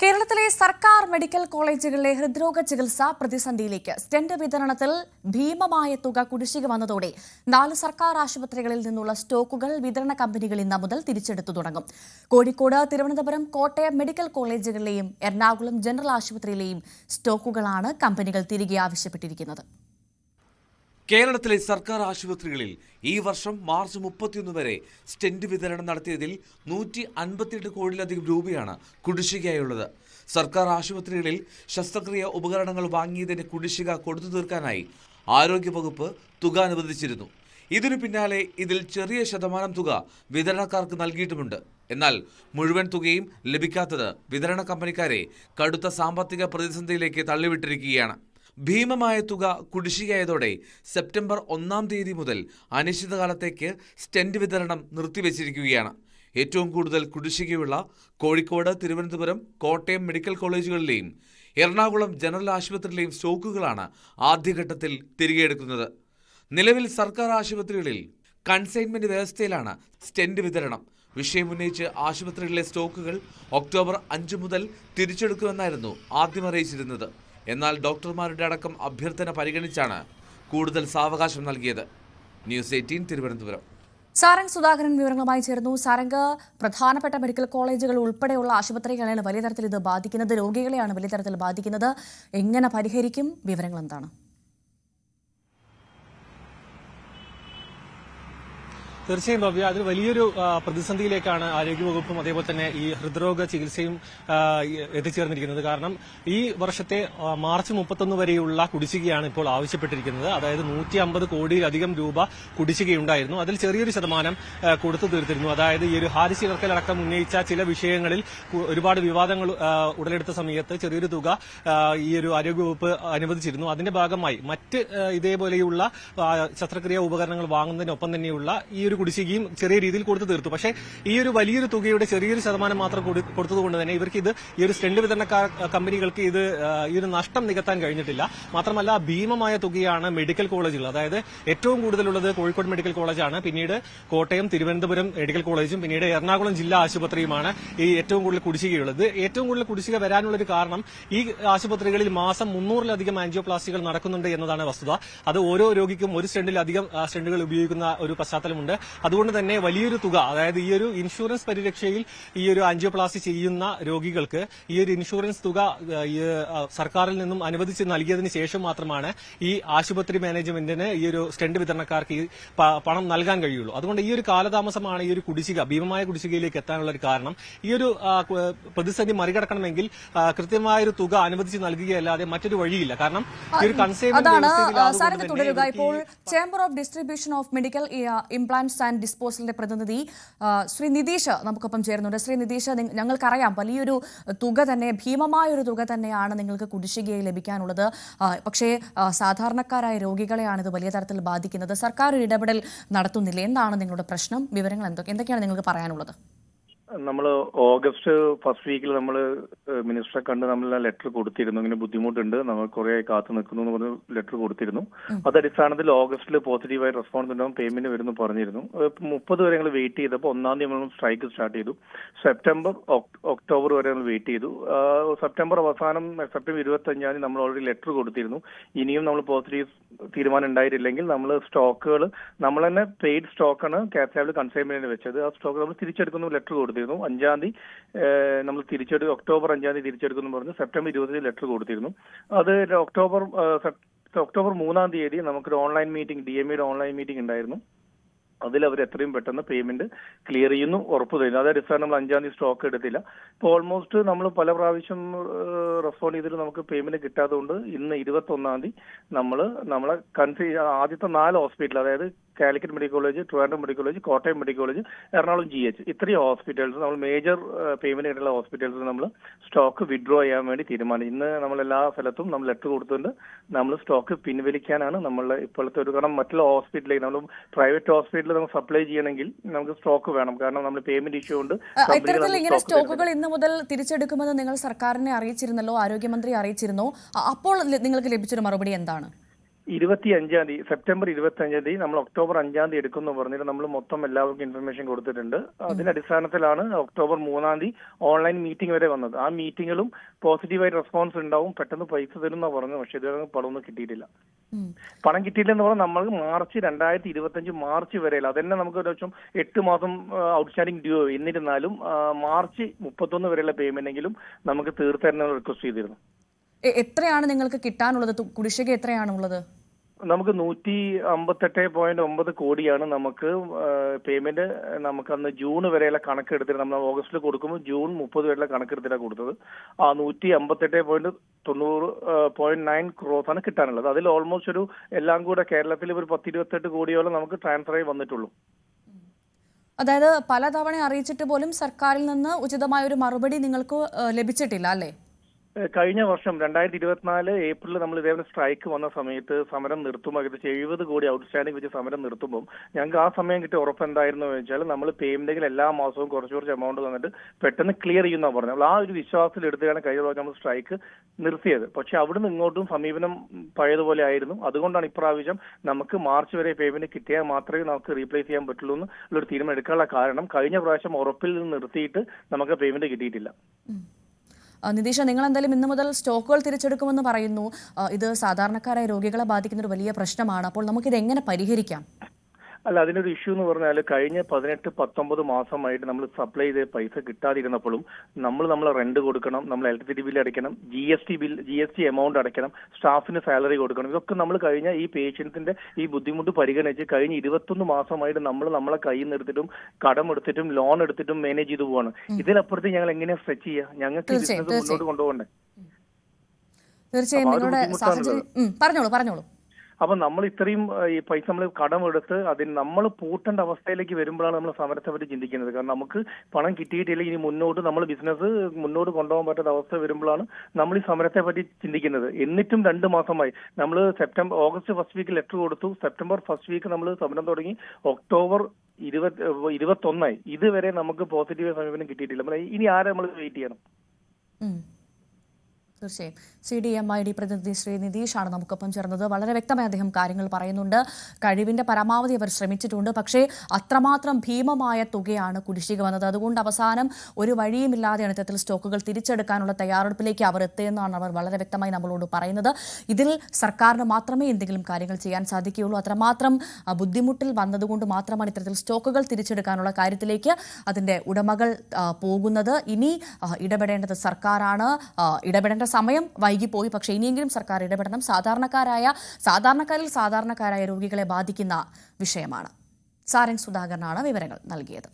കേരളത്തിലെ സർക്കാർ മെഡിക്കൽ കോളേജുകളിലെ ഹൃദ്രോഗ ചികിത്സ പ്രതിസന്ധിയിലേക്ക്. സ്റ്റെന്റ് വിതരണത്തിൽ ഭീമമായ തുക കുടിശ്ശിക വന്നതോടെ 4 സർക്കാർ ആശുപത്രികളിൽ നിന്നുള്ള സ്റ്റോക്കുകൾ വിതരണ കമ്പനികൾ ഇന്ന് മുതൽ തിരിച്ചെടുത്തു തുടങ്ങും. കോഴിക്കോട്, തിരുവനന്തപുരം, കോട്ടയം മെഡിക്കൽ കോളേജുകളിലെയും എറണാകുളം ജനറൽ ആശുപത്രിയിലെയും സ്റ്റോക്കുകളാണ് കമ്പനികൾ തിരികെ ആവശ്യപ്പെട്ടിരിക്കുന്നത്. കേരളത്തിലെ സർക്കാർ ആശുപത്രികളിൽ ഈ വർഷം മാർച്ച് 31 വരെ സ്റ്റെന്റ് വിതരണം നടത്തിയതിൽ 158 കോടിയിലധികം രൂപയാണ് കുടിശ്ശികയായുള്ളത്. സർക്കാർ ആശുപത്രികളിൽ ശസ്ത്രക്രിയ ഉപകരണങ്ങൾ വാങ്ങിയതിന്റെ കുടിശ്ശിക കൊടുത്തു തീർക്കാനായി ആരോഗ്യവകുപ്പ് തുക അനുവദിച്ചിരുന്നു. ഇതിനു പിന്നാലെ ഇതിൽ ചെറിയ ശതമാനം തുക വിതരണക്കാർക്ക് നൽകിയിട്ടുമുണ്ട്. എന്നാൽ മുഴുവൻ തുകയും ലഭിക്കാത്തത് വിതരണ കമ്പനിക്കാരെ കടുത്ത സാമ്പത്തിക പ്രതിസന്ധിയിലേക്ക് തള്ളിവിട്ടിരിക്കുകയാണ്. ഭീമമായ തുക കുടിശ്ശികയായതോടെ സെപ്റ്റംബർ 1-ാം തീയതി മുതൽ അനിശ്ചിതകാലത്തേക്ക് സ്റ്റെന്റ് വിതരണം നിർത്തിവച്ചിരിക്കുകയാണ്. ഏറ്റവും കൂടുതൽ കുടിശ്ശികയുള്ള കോഴിക്കോട്, തിരുവനന്തപുരം, കോട്ടയം മെഡിക്കൽ കോളേജുകളിലെയും എറണാകുളം ജനറൽ ആശുപത്രിയിലെയും സ്റ്റോക്കുകളാണ് ആദ്യഘട്ടത്തിൽ തിരികെ എടുക്കുന്നത്. നിലവിൽ സർക്കാർ ആശുപത്രികളിൽ കൺസൈൻമെന്റ് വ്യവസ്ഥയിലാണ് സ്റ്റെന്റ് വിതരണം. വിഷയമുന്നയിച്ച് ആശുപത്രികളിലെ സ്റ്റോക്കുകൾ ഒക്ടോബർ 5 മുതൽ തിരിച്ചെടുക്കുമെന്നായിരുന്നു ആദ്യം അറിയിച്ചിരുന്നത്. എന്നാൽ ഡോക്ടർമാരുടെ അടക്കം അഭ്യർത്ഥന പരിഗണിച്ചാണ് കൂടുതൽ സാവകാശം നൽകിയത്. ന്യൂസ് 18 തിരുവനന്തപുരം. സാരംഗ് സുധാകരൻ വിവരങ്ങളുമായി ചേർന്നു. സാരംഗ്, പ്രധാനപ്പെട്ട മെഡിക്കൽ കോളേജുകൾ ഉൾപ്പെടെയുള്ള ആശുപത്രികളെയാണ് വലിയ തരത്തിൽ ഇത് ബാധിക്കുന്നത്, രോഗികളെയാണ് വലിയ തരത്തിൽ ബാധിക്കുന്നത്. എങ്ങനെ പരിഹരിക്കും? വിവരങ്ങൾ എന്താണ്? തീർച്ചയായും ഭവ്യ, അതിൽ വലിയൊരു പ്രതിസന്ധിയിലേക്കാണ് ആരോഗ്യവകുപ്പും അതേപോലെ തന്നെ ഈ ഹൃദ്രോഗ ചികിത്സയും എത്തിച്ചേർന്നിരിക്കുന്നത്. കാരണം ഈ വർഷത്തെ മാർച്ച് 31 വരെയുള്ള കുടിശ്ശികയാണ് ഇപ്പോൾ ആവശ്യപ്പെട്ടിരിക്കുന്നത്. അതായത് 150 കോടിയിലധികം രൂപ കുടിശ്ശികയുണ്ടായിരുന്നു. അതിൽ ചെറിയൊരു ശതമാനം കൊടുത്തു തീർത്തിരുന്നു. അതായത് ഈ ഒരു ഹാരിസ് ഇവർക്കലടക്കം ഉന്നയിച്ച ചില വിഷയങ്ങളിൽ ഒരുപാട് വിവാദങ്ങൾ ഉടലെടുത്ത സമയത്ത് ചെറിയൊരു തുക ഈ ഒരു ആരോഗ്യവകുപ്പ് അനുവദിച്ചിരുന്നു. അതിന്റെ ഭാഗമായി മറ്റ് ഇതേപോലെയുള്ള ശസ്ത്രക്രിയാ ഉപകരണങ്ങൾ വാങ്ങുന്നതിനൊപ്പം തന്നെയുള്ള ഈ ഒരു കുടിശ്ശികയും ചെറിയ രീതിയിൽ കൊടുത്തു തീർത്തു. പക്ഷേ ഈ ഒരു വലിയൊരു തുകയുടെ ചെറിയൊരു ശതമാനം മാത്രം കൊടുത്തതുകൊണ്ട് തന്നെ ഇവർക്ക് ഇത് ഈ ഒരു സ്റ്റെന്റ് വിതരണ കമ്പനികൾക്ക് ഇത് ഈ ഒരു നഷ്ടം നികത്താൻ കഴിഞ്ഞിട്ടില്ല. മാത്രമല്ല ഭീമമായ തുകയാണ് മെഡിക്കൽ കോളേജുകൾ, അതായത് ഏറ്റവും കൂടുതലുള്ളത് കോഴിക്കോട് മെഡിക്കൽ കോളേജാണ്, പിന്നീട് കോട്ടയം, തിരുവനന്തപുരം മെഡിക്കൽ കോളേജും പിന്നീട് എറണാകുളം ജില്ലാ ആശുപത്രിയുമാണ് ഈ ഏറ്റവും കൂടുതൽ കുടിശ്ശികയുള്ളത്. ഏറ്റവും കൂടുതൽ കുടിശ്ശിക വരാനുള്ളൊരു കാരണം ഈ ആശുപത്രികളിൽ മാസം 300-ലധികം ആൻജിയോപ്ലാസ്റ്റികൾ നടക്കുന്നുണ്ട് എന്നതാണ് വസ്തുത. അത് ഓരോ രോഗിക്കും ഒരു സ്റ്റെന്റിലധികം സ്റ്റെന്റുകൾ ഉപയോഗിക്കുന്ന ഒരു പശ്ചാത്തലമുണ്ട്. അതുകൊണ്ട് തന്നെ വലിയൊരു തുക, അതായത് ഈ ഒരു ഇൻഷുറൻസ് പരിരക്ഷയിൽ ഈ ഒരു ആൻജിയോപ്ലാസ്റ്റി ചെയ്യുന്ന രോഗികൾക്ക് ഈ ഒരു ഇൻഷുറൻസ് തുക സർക്കാരിൽ നിന്നും അനുവദിച്ച് നൽകിയതിന് ശേഷം മാത്രമാണ് ഈ ആശുപത്രി മാനേജ്മെന്റിന് ഈ ഒരു സ്റ്റെന്റ് വിതരണക്കാർക്ക് ഈ പണം നൽകാൻ കഴിയുള്ളൂ. അതുകൊണ്ട് ഈ ഒരു കാലതാമസമാണ് ഈ ഒരു കുടിശ്ശിക, ഭീമമായ കുടിശ്ശികയിലേക്ക് എത്താനുള്ള ഒരു കാരണം. ഈ ഒരു പ്രതിസന്ധി മറികടക്കണമെങ്കിൽ കൃത്യമായൊരു തുക അനുവദിച്ച് നൽകുകയല്ലാതെ മറ്റൊരു വഴിയില്ല. കാരണം ഈ ഒരു കൺസൈൻമെന്റ് തുടരുക. ഇപ്പോൾ chamber of distribution of medical implants and ഡിസ്പോസലിന്റെ പ്രതിനിധി ശ്രീ നിതീഷ് നമുക്കൊപ്പം ചേരുന്നുണ്ട്. ശ്രീ നിതീഷ്, ഞങ്ങൾക്കറിയാം വലിയൊരു തുക തന്നെ, ഭീമമായൊരു തുക തന്നെയാണ് നിങ്ങൾക്ക് കുടിശ്ശികയായി ലഭിക്കാനുള്ളത്. പക്ഷേ സാധാരണക്കാരായ രോഗികളെയാണ് ഇത് വലിയ തരത്തിൽ ബാധിക്കുന്നത്. സർക്കാർ ഒരു ഇടപെടൽ നടത്തുന്നില്ല. എന്താണ് നിങ്ങളുടെ പ്രശ്നം? വിവരങ്ങൾ എന്തൊക്കെയാണ് നിങ്ങൾക്ക് പറയാനുള്ളത്? നമ്മൾ ഓഗസ്റ്റ് ഫസ്റ്റ് വീക്കിൽ നമ്മൾ മിനിസ്റ്ററെ കണ്ട് നമ്മൾ ലെറ്റർ കൊടുത്തിരുന്നു. ഇങ്ങനെ ബുദ്ധിമുട്ടുണ്ട്, നമ്മൾ കുറെ കാത്തു നിൽക്കുന്നു എന്ന് പറഞ്ഞ് ലെറ്റർ കൊടുത്തിരുന്നു. അത് അടിസ്ഥാനത്തിൽ ഓഗസ്റ്റിൽ പോസിറ്റീവായി റെസ്പോൺസ് ഉണ്ടാവും, പേയ്മെന്റ് വരുന്നു പറഞ്ഞിരുന്നു. 30 വരെ ഞങ്ങൾ വെയിറ്റ് ചെയ്തപ്പോൾ 1-ാം തീയതി നമ്മൾ സ്ട്രൈക്ക് സ്റ്റാർട്ട് ചെയ്തു. സെപ്റ്റംബർ, ഒക്ടോബർ വരെ നമ്മൾ വെയിറ്റ് ചെയ്തു. സെപ്റ്റംബർ അവസാനം സെപ്റ്റംബർ 25-ാം തീയതി നമ്മൾ ഓൾറെഡി ലെറ്റർ കൊടുത്തിരുന്നു. ഇനിയും നമ്മൾ പോസിറ്റീവ് തീരുമാനം ഉണ്ടായിട്ടില്ലെങ്കിൽ നമ്മൾ സ്റ്റോക്കുകൾ, നമ്മൾ തന്നെ പെയ്ഡ് സ്റ്റോക്കാണ് കാറ്റാബിൾ കൺസൈൻമെന്റിന് വെച്ചത്. ആ സ്റ്റോക്ക് നമ്മൾ തിരിച്ചെടുക്കുന്നു ലെറ്റർ കൊടുത്തിരുന്നു. 5-ാം തീയതി നമ്മൾ ഒക്ടോബർ 5-ാം തീയതി തിരിച്ചെടുക്കുന്നു പറഞ്ഞ് സെപ്റ്റംബർ 20 ലെറ്റർ കൊടുത്തിരുന്നു. അത് ഒക്ടോബർ 3-ാം തീയതി നമുക്കൊരു ഓൺലൈൻ മീറ്റിംഗ്, DMEയുടെ ഓൺലൈൻ മീറ്റിംഗ് ഉണ്ടായിരുന്നു. അതിൽ അവർ എത്രയും പെട്ടെന്ന് പേയ്മെന്റ് ക്ലിയർ ചെയ്യുന്നു ഉറപ്പ് തരുന്നു. അതേ അടിസ്ഥാനം നമ്മൾ 5-ാം തീയതി സ്റ്റോക്ക് എടുത്തില്ല. ഇപ്പോൾ ഓൾമോസ്റ്റ് നമ്മൾ പല പ്രാവശ്യം റെസ്പോണ്ട് ചെയ്തിട്ട് നമുക്ക് പേയ്മെന്റ് കിട്ടാത്തതുകൊണ്ട് ഇന്ന് 21-ാം തീയതി നമ്മളെ ആദ്യത്തെ 4 ഹോസ്പിറ്റൽ, അതായത് Calicut medical college, Trivandrum medical college, Kottayam medical college, Ernakulam GH, ഇത്രയും ഹോസ്പിറ്റൽസ് നമ്മൾ മേജർ പേയ്മെന്റ് ആയിട്ടുള്ള ഹോസ്പിറ്റൽസ് നമ്മൾ സ്റ്റോക്ക് വിഡ്രോ ചെയ്യാൻ വേണ്ടി തീരുമാനിച്ചു. ഇന്ന് നമ്മൾ എല്ലാ സ്ഥലത്തും നമ്മൾ ലെറ്റർ കൊടുത്തുകൊണ്ട് നമ്മൾ സ്റ്റോക്ക് പിൻവലിക്കാനാണ് നമ്മളുടെ ഇപ്പോഴത്തെ ഒരു, കാരണം മറ്റുള്ള ഹോസ്പിറ്റലിലേക്ക് നമ്മൾ പ്രൈവറ്റ് ഹോസ്പിറ്റലിൽ നമുക്ക് സപ്ലൈ ചെയ്യണമെങ്കിൽ നമുക്ക് സ്റ്റോക്ക് വേണം. കാരണം നമ്മൾ പേയ്മെന്റ് ഇഷ്യൂ കൊണ്ട് ഇങ്ങനെ സ്റ്റോക്കുകൾ ഇന്ന് മുതൽ തിരിച്ചെടുക്കുമെന്ന് നിങ്ങൾ സർക്കാരിനെ അറിയിച്ചിരുന്നല്ലോ, ആരോഗ്യമന്ത്രി അറിയിച്ചിരുന്നു. അപ്പോൾ നിങ്ങൾക്ക് ലഭിച്ചൊരു മറുപടി എന്താണ്? 25 സെപ്റ്റംബർ 25 നമ്മൾ ഒക്ടോബർ 5 എടുക്കുമെന്ന് പറഞ്ഞിട്ട് നമ്മൾ മൊത്തം എല്ലാവർക്കും ഇൻഫർമേഷൻ കൊടുത്തിട്ടുണ്ട്. അതിന്റെ അടിസ്ഥാനത്തിലാണ് ഒക്ടോബർ 3 ഓൺലൈൻ മീറ്റിംഗ് വരെ വന്നത്. ആ മീറ്റിംഗിലും പോസിറ്റീവായിട്ട് റെസ്പോൺസ് ഉണ്ടാവും, പെട്ടെന്ന് പൈസ തരും എന്നാ പറഞ്ഞത്. പക്ഷെ ഇതുവരെ പണമൊന്നും കിട്ടിയിട്ടില്ല. പണം കിട്ടിയില്ലെന്ന് പറഞ്ഞാൽ നമ്മൾ മാർച്ച് 2025 മാർച്ച് വരെ, അതന്നെ നമുക്ക് ഒരു ലക്ഷം 8 മാസം ഔട്ട്സ്റ്റാൻഡിംഗ് ഡ്യൂ. എന്നിരുന്നാലും മാർച്ച് 31 വരെയുള്ള പേയ്മെന്റെങ്കിലും നമുക്ക് തീർത്തരണം റിക്വസ്റ്റ് ചെയ്തിരുന്നു. എത്രയാണ് നിങ്ങൾക്ക് കിട്ടാനുള്ളത്? കുടിശ്ശിക എത്രയാണുള്ളത്? നമുക്ക് 158.9 കോടിയാണ് നമുക്ക് പേയ്മെന്റ്. നമുക്ക് അന്ന് ജൂൺ വരെയുള്ള കണക്കെടുത്തിട്ട് നമ്മൾ ഓഗസ്റ്റിൽ കൊടുക്കുമ്പോൾ ജൂൺ 30 വരെയുള്ള കണക്കെടുത്തിട്ടാണ് കൊടുത്തത്. ആ 158.9 ക്രോസ് ആണ് കിട്ടാനുള്ളത്. അതിൽ ഓൾമോസ്റ്റ് ഒരു എല്ലാം കൂടെ കേരളത്തിൽ ഒരു 10-28 കോടിയോളം നമുക്ക് ട്രാൻസ്ഫർ ആയി വന്നിട്ടുള്ളൂ. അതായത് പലതവണ അറിയിച്ചിട്ട് പോലും സർക്കാരിൽ നിന്ന് ഉചിതമായ ഒരു മറുപടി നിങ്ങൾക്ക് ലഭിച്ചിട്ടില്ല അല്ലേ? കഴിഞ്ഞ വർഷം 2024 ഏപ്രിലിൽ നമ്മൾ ഇതേപോലെ സ്ട്രൈക്ക് വന്ന സമയത്ത് സമരം നിർത്തുമ്പോൾ ഏകദേശം 70 കോടി ഔട്ട്സ്റ്റാൻഡിംഗ് വെച്ച് സമരം നിർത്തുമ്പോൾ ഞങ്ങൾക്ക് ആ സമയം കിട്ടിയ ഉറപ്പ് എന്തായിരുന്നു വെച്ചാൽ നമ്മൾ പേയ്മെന്റിൽ എല്ലാ മാസവും കുറച്ച് എമൗണ്ട് തന്നിട്ട് പെട്ടെന്ന് ക്ലിയർ ചെയ്യുന്ന പറഞ്ഞു. ആ ഒരു വിശ്വാസത്തിൽ എടുത്തുകയാണ് കഴിഞ്ഞ പ്രാവശ്യം നമ്മൾ സ്ട്രൈക്ക് നിർത്തിയത്. പക്ഷെ അവിടുന്ന് ഇങ്ങോട്ടും സമീപനം പഴയതുപോലെ ആയിരുന്നു. അതുകൊണ്ടാണ് ഇപ്രാവശ്യം നമുക്ക് മാർച്ച് വരെ പേയ്മെന്റ് കിട്ടിയാൽ മാത്രമേ നമുക്ക് റീപ്ലേസ് ചെയ്യാൻ പറ്റുള്ളൂ എന്നുള്ളൊരു തീരുമാനം എടുക്കാനുള്ള കാരണം കഴിഞ്ഞ പ്രാവശ്യം ഉറപ്പിൽ നിന്ന് നിർത്തിയിട്ട് നമുക്ക് പേയ്മെന്റ് കിട്ടിയിട്ടില്ല. നിതീഷ്, നിങ്ങൾ എന്തായാലും ഇന്നു മുതൽ സ്റ്റോക്കുകൾ തിരിച്ചെടുക്കുമെന്ന് പറയുന്നു. ഇത് സാധാരണക്കാരായ രോഗികളെ ബാധിക്കുന്ന ഒരു വലിയ പ്രശ്നമാണ്. അപ്പോൾ നമുക്കിത് എങ്ങനെ പരിഹരിക്കാം? അല്ല, അതിനൊരു ഇഷ്യൂ എന്ന് പറഞ്ഞാൽ കഴിഞ്ഞ 18-19 മാസമായിട്ട് നമ്മൾ സപ്ലൈ ചെയ്ത പൈസ കിട്ടാതിരുന്നപ്പോഴും നമ്മൾ റെന്റ് കൊടുക്കണം, നമ്മൾ ഇലക്ട്രിസിറ്റി ബില്ല് അടയ്ക്കണം, GST എമൗണ്ട് അടയ്ക്കണം, സ്റ്റാഫിന് സാലറി കൊടുക്കണം. ഇതൊക്കെ നമ്മൾ കഴിഞ്ഞ ഈ പേഷ്യൻസിന്റെ ഈ ബുദ്ധിമുട്ട് പരിഗണിച്ച് കഴിഞ്ഞ 21 മാസമായിട്ട് നമ്മളെ കയ്യിൽ നിന്ന് എടുത്തിട്ടും കടമെടുത്തിട്ടും ലോൺ എടുത്തിട്ടും മാനേജ് ചെയ്തു പോവാണ്. ഇതിനപ്പുറത്ത് ഞങ്ങൾ എങ്ങനെയാ സ്ട്രെച്ച് ചെയ്യുക? ഞങ്ങൾക്ക് ബിസിനസ് മുന്നോട്ട് കൊണ്ടുപോകണ്ടേ? തീർച്ചയായും നിങ്ങളുടെ സാഹചര്യം പറഞ്ഞോളൂ. അപ്പൊ നമ്മൾ ഇത്രയും ഈ പൈസ നമ്മൾ കടമെടുത്ത് അതിന് നമ്മൾ പൂട്ടേണ്ട അവസ്ഥയിലേക്ക് വരുമ്പോഴാണ് നമ്മൾ സമരത്തെ പറ്റി ചിന്തിക്കുന്നത്. കാരണം നമുക്ക് പണം കിട്ടിയിട്ടില്ല, ഇനി മുന്നോട്ട് നമ്മൾ ബിസിനസ് മുന്നോട്ട് കൊണ്ടുപോകാൻ പറ്റാത്ത അവസ്ഥ വരുമ്പോഴാണ് നമ്മൾ ഈ സമരത്തെ പറ്റി ചിന്തിക്കുന്നത്. എന്നിട്ടും 2 മാസമായി നമ്മൾ ഓഗസ്റ്റ് ഫസ്റ്റ് വീക്ക് ലെറ്റർ കൊടുത്തു, സെപ്റ്റംബർ ഫസ്റ്റ് വീക്ക് നമ്മൾ സമരം തുടങ്ങി, ഒക്ടോബർ 21 ഇതുവരെ നമുക്ക് പോസിറ്റീവ് സമീപനം കിട്ടിയിട്ടില്ല. ഇനി ആരെ നമ്മൾ വെയിറ്റ് ചെയ്യണം? തീർച്ചയായും CDMID പ്രതിനിധി ശ്രീ നിതീഷാണ് നമുക്കൊപ്പം ചേർന്നത്. വളരെ വ്യക്തമായി അദ്ദേഹം കാര്യങ്ങൾ പറയുന്നുണ്ട്. കഴിവിന്റെ പരമാവധി അവർ ശ്രമിച്ചിട്ടുണ്ട്, പക്ഷേ അത്രമാത്രം ഭീമമായ തുകയാണ് കുടിശ്ശിക വന്നത്. അതുകൊണ്ട് അവസാനം ഒരു വഴിയുമില്ലാതെയാണ് ഇത്തരത്തിൽ സ്റ്റോക്കുകൾ തിരിച്ചെടുക്കാനുള്ള തയ്യാറെടുപ്പിലേക്ക് അവർ എത്തിയെന്നാണ് അവർ വളരെ വ്യക്തമായി നമ്മളോട് പറയുന്നത്. ഇതിൽ സർക്കാരിന് മാത്രമേ എന്തെങ്കിലും കാര്യങ്ങൾ ചെയ്യാൻ സാധിക്കുകയുള്ളൂ. അത്രമാത്രം ബുദ്ധിമുട്ടിൽ വന്നതുകൊണ്ട് മാത്രമാണ് ഇത്തരത്തിൽ സ്റ്റോക്കുകൾ തിരിച്ചെടുക്കാനുള്ള കാര്യത്തിലേക്ക് അതിന്റെ ഉടമകൾ പോകുന്നത്. ഇനി ഇടപെടേണ്ടത് സർക്കാരാണ്. ഇടപെടേണ്ട സമയം വൈകിപ്പോയി, പക്ഷേ ഇനിയെങ്കിലും സർക്കാർ ഇടപെടണം. സാധാരണക്കാരായ രോഗികളെ ബാധിക്കുന്ന വിഷയമാണ്. സാരംഗ് സുധാകരനാണ് വിവരങ്ങൾ നൽകിയത്.